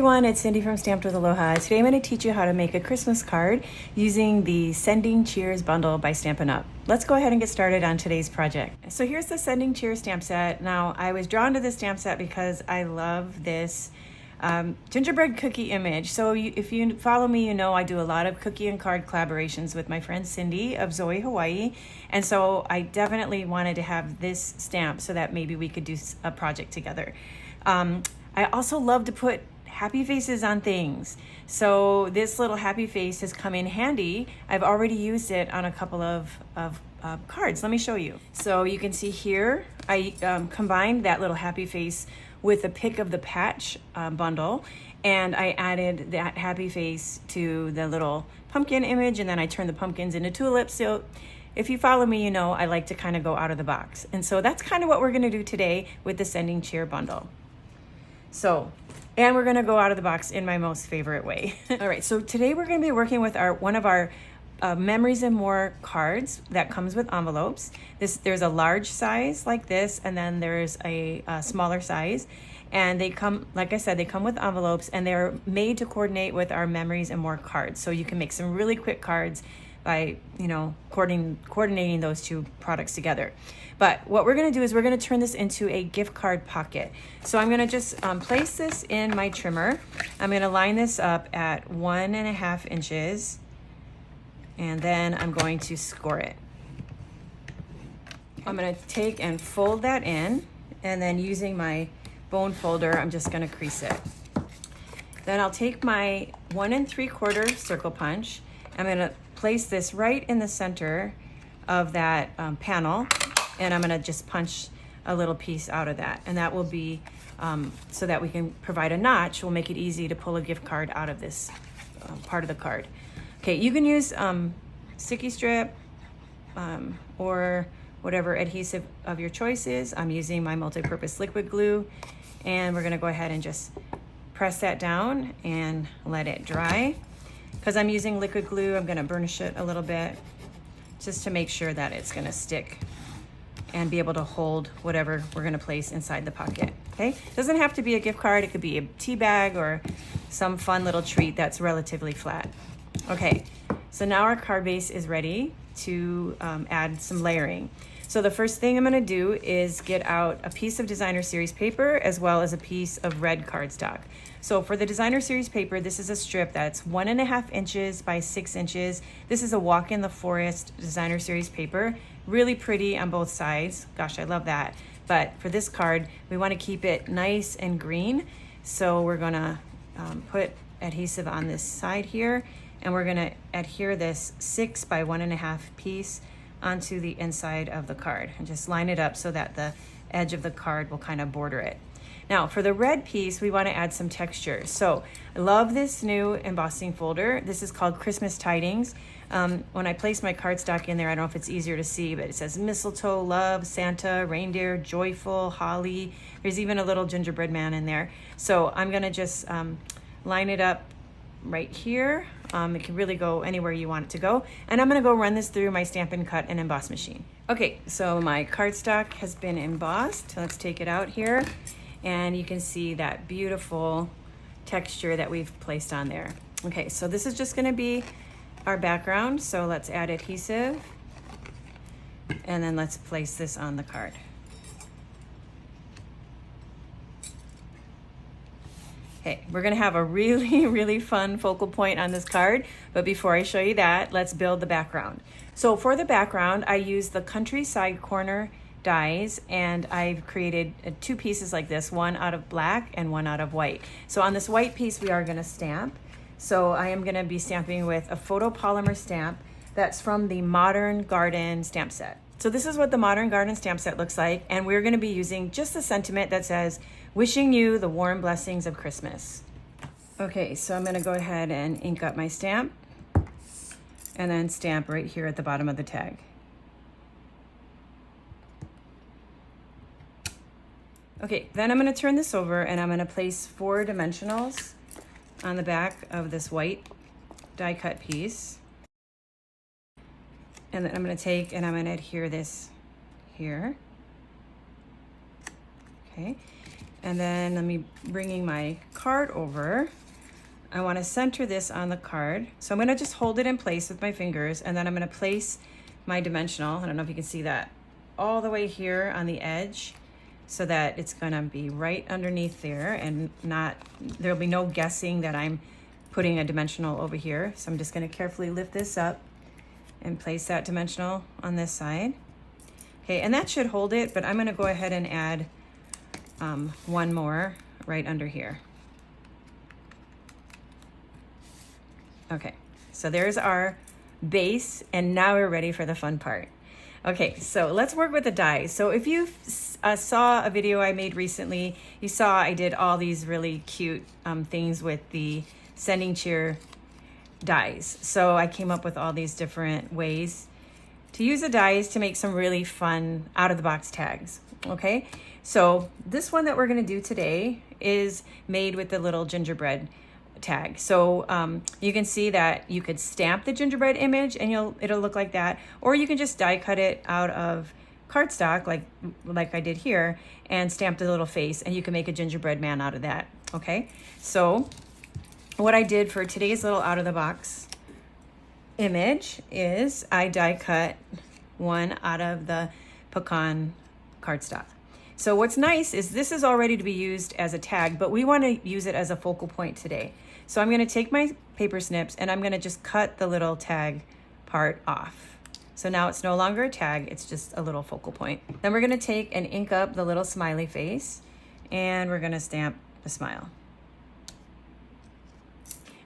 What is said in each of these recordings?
everyone, it's Cindy from Stamped with Aloha. Today I'm going to teach you how to make a Christmas card using the Sending Cheers bundle by Stampin' Up. Let's go ahead and get started on today's project. So here's the Sending Cheers stamp set. Now I was drawn to this stamp set because I love this gingerbread cookie image. So if you follow me, you know I do a lot of cookie and card collaborations with my friend Cindy of Zoe Hawaii. And so I definitely wanted to have this stamp so that maybe we could do a project together. I also love to put happy faces on things. So this little happy face has come in handy. I've already used it on a couple of cards. Let me show you. So you can see here, I combined that little happy face with a pick of the patch bundle, and I added that happy face to the little pumpkin image, and then I turned the pumpkins into tulips. So if you follow me, you know I like to kind of go out of the box. And so that's kind of what we're gonna do today with the Sending Cheer bundle. So, and we're gonna go out of the box in my most favorite way. All right, so today we're gonna be working with one of our Memories and More cards that comes with envelopes. There's a large size like this, and then there's a smaller size. And they come, like I said, they come with envelopes, and they're made to coordinate with our Memories and More cards. So you can make some really quick cards by, you know, coordinating those two products together. But what we're gonna do is we're gonna turn this into a gift card pocket. So I'm gonna just place this in my trimmer. I'm gonna line this up at 1.5 inches, and then I'm going to score it. I'm gonna take and fold that in, and then using my bone folder, I'm just gonna crease it. Then I'll take my 1 3/4 circle punch. I'm gonna place this right in the center of that panel, and I'm gonna just punch a little piece out of that. And that will be, so that we can provide a notch, will make it easy to pull a gift card out of this part of the card. Okay, you can use sticky strip or whatever adhesive of your choice is. I'm using my multi-purpose liquid glue, and we're gonna go ahead and just press that down and let it dry. Because I'm using liquid glue, I'm gonna burnish it a little bit just to make sure that it's gonna stick and be able to hold whatever we're gonna place inside the pocket, okay? It doesn't have to be a gift card, it could be a tea bag or some fun little treat that's relatively flat. Okay, so now our card base is ready to add some layering. So the first thing I'm gonna do is get out a piece of designer series paper as well as a piece of red cardstock. So for the designer series paper, this is a strip that's 1.5 inches by 6 inches. This is a Walk in the Forest designer series paper. Really pretty on both sides. Gosh, I love that. But for this card, we wanna keep it nice and green. So we're gonna put adhesive on this side here, and we're gonna adhere this 6 by 1.5 piece onto the inside of the card and just line it up so that the edge of the card will kind of border it. Now for the red piece, we want to add some texture. So I love this new embossing folder. This is called Christmas Tidings. When I place my cardstock in there, I don't know if it's easier to see, but it says mistletoe, love, Santa, reindeer, joyful, holly. There's even a little gingerbread man in there. So I'm gonna just line it up right here. It can really go anywhere you want it to go. And I'm gonna go run this through my Stampin' Cut and Emboss machine. Okay, so my cardstock has been embossed. Let's take it out here. And you can see that beautiful texture that we've placed on there. Okay, so this is just gonna be our background. So let's add adhesive. And then let's place this on the card. Okay, we're gonna have a really, really fun focal point on this card, but before I show you that, let's build the background. So for the background, I used the Countryside Corner dies, and I've created 2 pieces like this, one out of black and one out of white. So on this white piece, we are gonna stamp. So I am gonna be stamping with a photopolymer stamp that's from the Modern Garden stamp set. So this is what the Modern Garden stamp set looks like, and we're gonna be using just the sentiment that says, wishing you the warm blessings of Christmas. Okay, so I'm gonna go ahead and ink up my stamp and then stamp right here at the bottom of the tag. Okay, then I'm gonna turn this over and I'm gonna place 4 dimensionals on the back of this white die cut piece. And then I'm gonna take and I'm gonna adhere this here. Okay, And then let me bringing my card over. I want to center this on the card. So I'm going to just hold it in place with my fingers, and then I'm going to place my dimensional, I don't know if you can see that, all the way here on the edge, so that it's going to be right underneath there, and there'll be no guessing that I'm putting a dimensional over here. So I'm just going to carefully lift this up and place that dimensional on this side. Okay, and that should hold it, but I'm going to go ahead and add one more right under here. Okay, so there's our base, and now we're ready for the fun part. Okay, so let's work with the dies. So if you saw a video I made recently, you saw I did all these really cute things with the sending cheer dies. So I came up with all these different ways to use the dies to make some really fun out-of-the-box tags. Okay, so this one that we're gonna do today is made with the little gingerbread tag. So you can see that you could stamp the gingerbread image and it'll look like that, or you can just die cut it out of cardstock like I did here and stamp the little face, and you can make a gingerbread man out of that. Okay, so what I did for today's little out of the box image is I die cut one out of the pecan cardstock. So what's nice is this is all ready to be used as a tag, but we want to use it as a focal point today. So I'm going to take my paper snips and I'm going to just cut the little tag part off. So now it's no longer a tag, it's just a little focal point. Then we're going to take and ink up the little smiley face, and we're going to stamp the smile.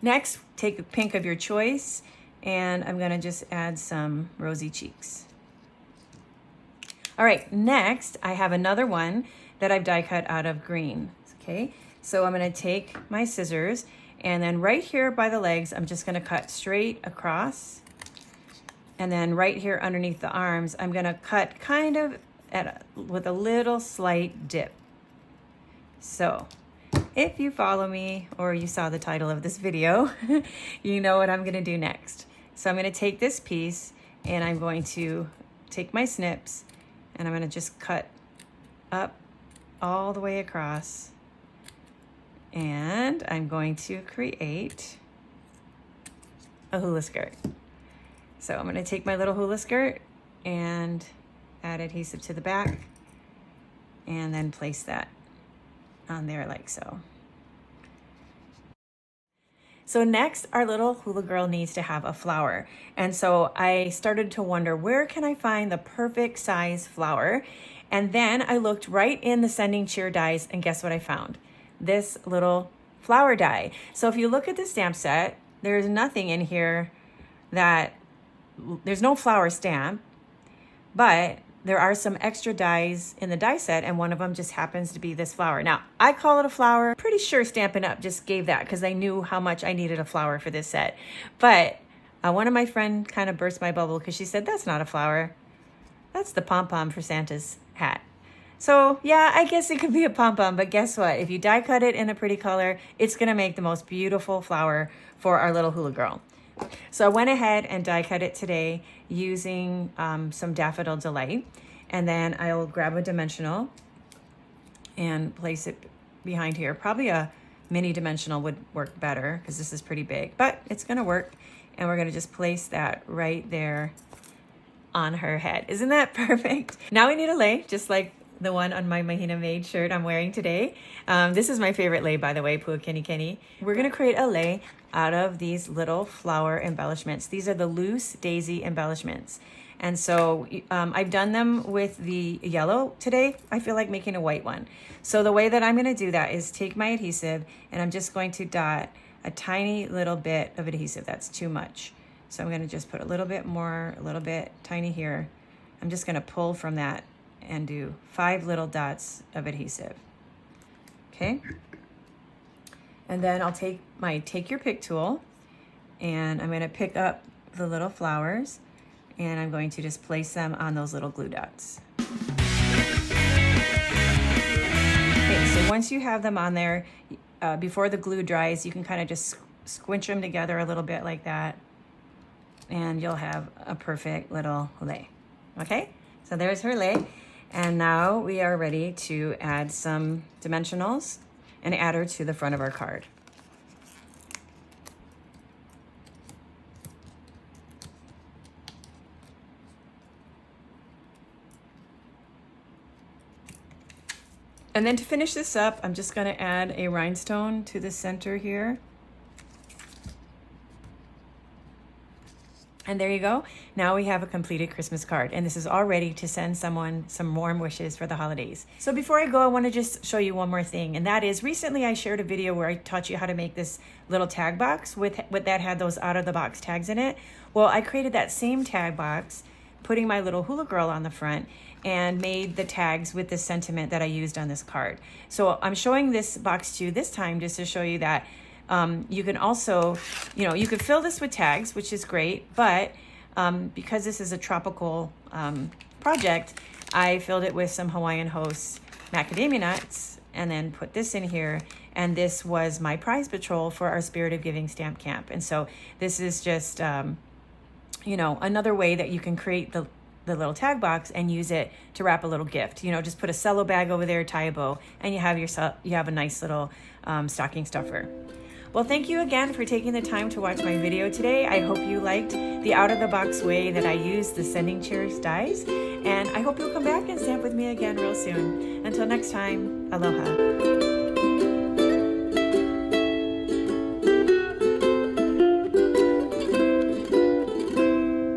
Next, take a pink of your choice, and I'm going to just add some rosy cheeks. All right, next I have another one that I've die cut out of green. Okay, so I'm going to take my scissors, and then right here by the legs, I'm just going to cut straight across. And then right here underneath the arms, I'm going to cut kind of with a little slight dip. So if you follow me or you saw the title of this video, you know what I'm going to do next. So I'm going to take this piece and I'm going to take my snips and I'm going to just cut up all the way across. And I'm going to create a hula skirt. So I'm going to take my little hula skirt and add adhesive to the back and then place that on there like so. So next, our little hula girl needs to have a flower. And so I started to wonder, where can I find the perfect size flower? And then I looked right in the sending cheer dies, and guess what I found? This little flower die. So if you look at the stamp set, there's nothing in here there's no flower stamp, but there are some extra dies in the die set, and one of them just happens to be this flower. Now, I call it a flower. Pretty sure Stampin' Up! Just gave that because they knew how much I needed a flower for this set. But one of my friends kind of burst my bubble because she said, that's not a flower. That's the pom-pom for Santa's hat. So yeah, I guess it could be a pom-pom, but guess what? If you die cut it in a pretty color, it's gonna make the most beautiful flower for our little hula girl. So I went ahead and die cut it today using some Daffodil Delight, and then I'll grab a dimensional and place it behind here. Probably a mini dimensional would work better because this is pretty big, but it's gonna work. And we're gonna just place that right there on her head. Isn't that perfect? Now we need a lei, just like the one on my Mahina Made shirt I'm wearing today. This is my favorite lei, by the way, Pua Kenny Kenny. We're gonna create a lei out of these little flower embellishments. These are the loose daisy embellishments. And so I've done them with the yellow today. I feel like making a white one. So the way that I'm gonna do that is take my adhesive and I'm just going to dot a tiny little bit of adhesive. That's too much. So I'm gonna just put a little bit more, a little bit tiny here. I'm just gonna pull from that and do 5 little dots of adhesive. Okay. And then I'll take my Take Your Pick tool and I'm gonna pick up the little flowers and I'm going to just place them on those little glue dots. Okay, so once you have them on there, before the glue dries, you can kind of just squinch them together a little bit like that and you'll have a perfect little lei. Okay, so there's her lei. And now we are ready to add some dimensionals and adder to the front of our card. And then to finish this up, I'm just going to add a rhinestone to the center here. And there you go. Now we have a completed Christmas card, and this is all ready to send someone some warm wishes for the holidays. So before I go, I want to just show you one more thing, and that is recently I shared a video where I taught you how to make this little tag box with that had those out of the box tags in it. Well, I created that same tag box, putting my little hula girl on the front, and made the tags with the sentiment that I used on this card. So I'm showing this box to you this time just to show you that you can also, you could fill this with tags, which is great, but because this is a tropical project, I filled it with some Hawaiian Host macadamia nuts and then put this in here. And this was my prize patrol for our Spirit of Giving stamp camp. And so this is just, another way that you can create the little tag box and use it to wrap a little gift. Just put a cello bag over there, tie a bow, and you have a nice little stocking stuffer. Well, thank you again for taking the time to watch my video today. I hope you liked the out-of-the-box way that I use the Sending Cheers dies, and I hope you'll come back and stamp with me again real soon. Until next time, aloha.